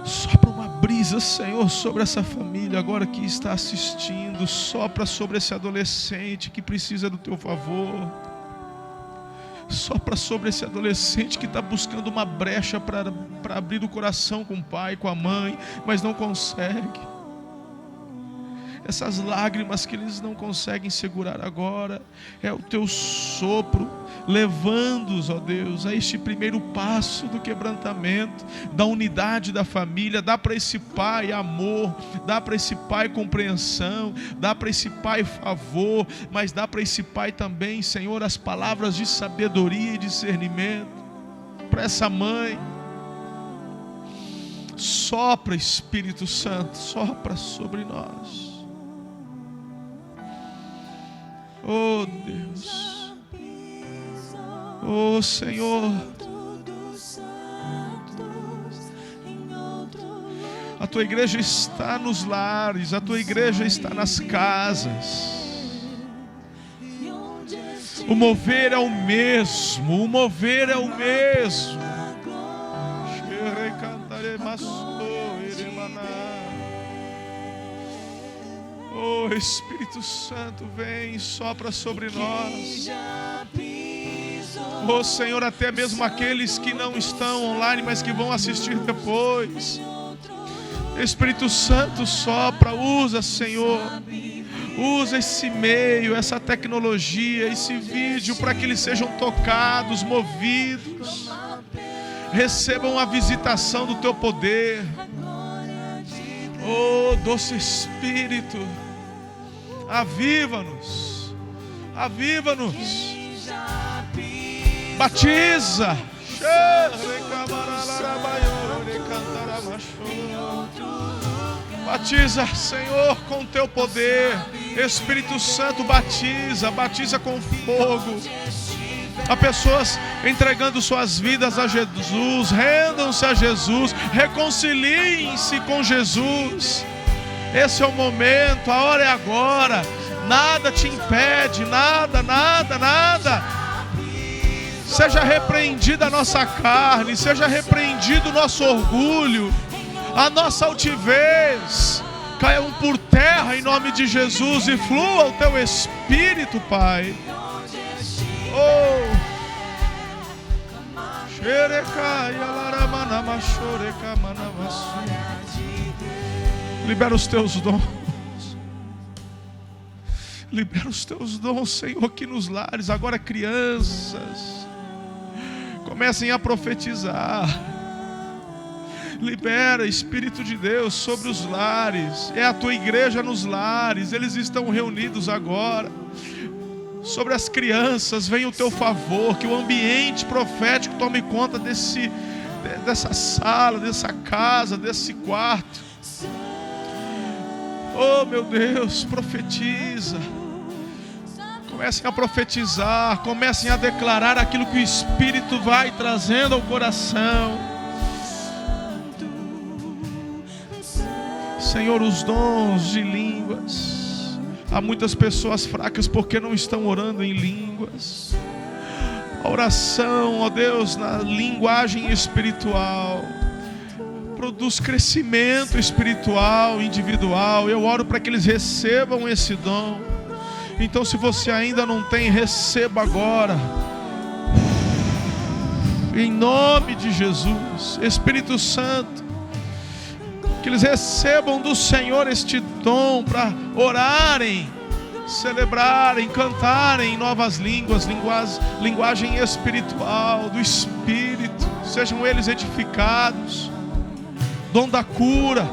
Speaker 1: Sopra uma brisa, Senhor, sobre essa família agora que está assistindo. Sopra sobre esse adolescente que precisa do Teu favor. Sopra sobre esse adolescente que está buscando uma brecha para abrir o coração com o pai, com a mãe, mas não consegue. Essas lágrimas que eles não conseguem segurar agora, é o Teu sopro, levando-os, ó Deus, a este primeiro passo do quebrantamento, da unidade da família. Dá para esse pai amor, dá para esse pai compreensão, dá para esse pai favor, mas dá para esse pai também, Senhor, as palavras de sabedoria e discernimento, para essa mãe. Sopra, Espírito Santo, sopra sobre nós. Oh Deus, oh Senhor, a Tua igreja está nos lares, a Tua igreja está nas casas. O mover é o mesmo, o mover é o mesmo. Oh Espírito Santo, vem e sopra sobre nós. Oh Senhor, até mesmo aqueles que não estão online, mas que vão assistir depois. Espírito Santo, sopra, usa, Senhor. Usa esse meio, essa tecnologia, esse vídeo, para que eles sejam tocados, movidos. recebam a visitação do teu poder. Oh, doce Espírito, aviva-nos, aviva-nos, batiza, batiza, Senhor, com teu poder. Espírito Santo, batiza, batiza com fogo. Há pessoas entregando suas vidas a Jesus. Rendam-se a Jesus, reconciliem-se com Jesus. Esse é o momento, a hora é agora. Nada te impede, nada, nada, nada. Seja repreendida a nossa carne, seja repreendido o nosso orgulho, a nossa altivez. Caiam por terra em nome de Jesus e flua o teu Espírito, Pai. Oh, libera os teus dons. Libera os teus dons, Senhor, aqui nos lares. Agora crianças comecem a profetizar. Libera, Espírito de Deus, sobre os lares. É a tua igreja nos lares. Eles estão reunidos agora. Sobre as crianças, vem o teu favor. Que o ambiente profético tome conta dessa sala, dessa casa, desse quarto. Oh, meu Deus, profetiza. Comecem a profetizar. Comecem a declarar aquilo que o Espírito vai trazendo ao coração. Senhor, os dons de línguas. Há muitas pessoas fracas porque não estão orando em línguas. A oração, ó Deus, na linguagem espiritual produz crescimento espiritual, individual. Eu oro para que eles recebam esse dom. Então, se você ainda não tem, receba agora. Em nome de Jesus. Espírito Santo, que eles recebam do Senhor este dom para orarem, celebrarem, cantarem em novas línguas, linguagem espiritual do Espírito. Sejam eles edificados. Dom da cura.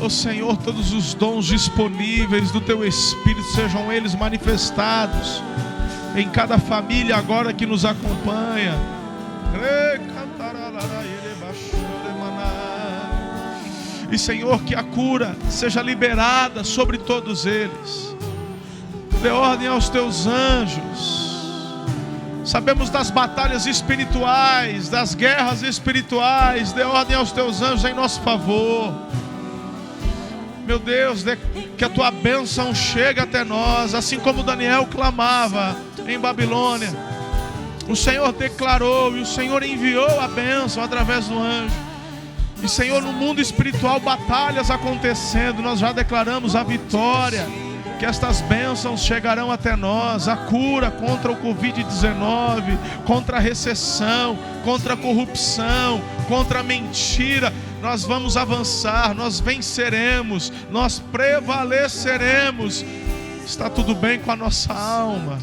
Speaker 1: Oh Senhor, todos os dons disponíveis do teu Espírito, sejam eles manifestados em cada família agora que nos acompanha. E Senhor, que a cura seja liberada sobre todos eles. Dê ordem aos teus anjos. Sabemos das batalhas espirituais, das guerras espirituais. Dê ordem aos teus anjos em nosso favor. Meu Deus, que a tua bênção chegue até nós. Assim como Daniel clamava em Babilônia, o Senhor declarou e o Senhor enviou a bênção através do anjo. E Senhor, no mundo espiritual, batalhas acontecendo, nós já declaramos a vitória, que estas bênçãos chegarão até nós. A cura contra o Covid-19, contra a recessão, contra a corrupção, contra a mentira. Nós vamos avançar, nós venceremos, nós prevaleceremos. Está tudo bem com a nossa alma.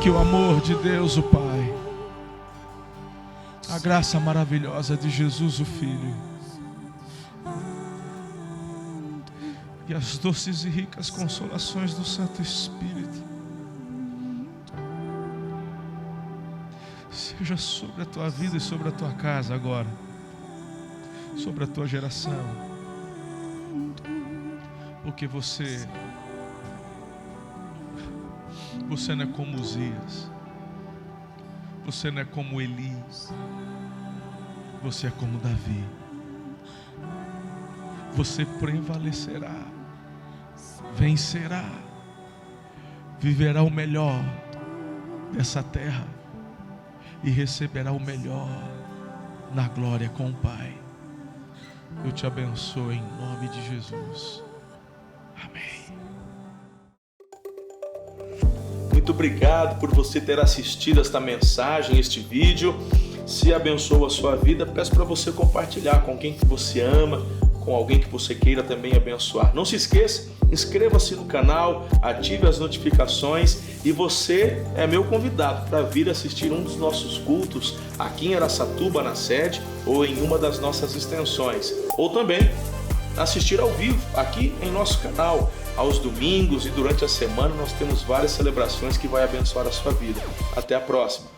Speaker 1: Que o amor de Deus, o Pai, a graça maravilhosa de Jesus, o Filho, e as doces e ricas consolações do Santo Espírito seja sobre a tua vida e sobre a tua casa agora, sobre a tua geração, porque você Você não é como Uzias. Você não é como Eli. Você é como Davi. Você prevalecerá, vencerá, viverá o melhor dessa terra e receberá o melhor na glória com o Pai. Eu te abençoo em nome de Jesus. Amém. Muito obrigado por você ter assistido esta mensagem, este vídeo. Se abençoa a sua vida, peço para você compartilhar com quem que você ama, com alguém que você queira também abençoar. Não se esqueça, inscreva-se no canal, ative as notificações e você é meu convidado para vir assistir um dos nossos cultos aqui em Araçatuba, na sede, ou em uma das nossas extensões. Ou também assistir ao vivo aqui em nosso canal, aos domingos, e durante a semana nós temos várias celebrações que vai abençoar a sua vida. Até a próxima!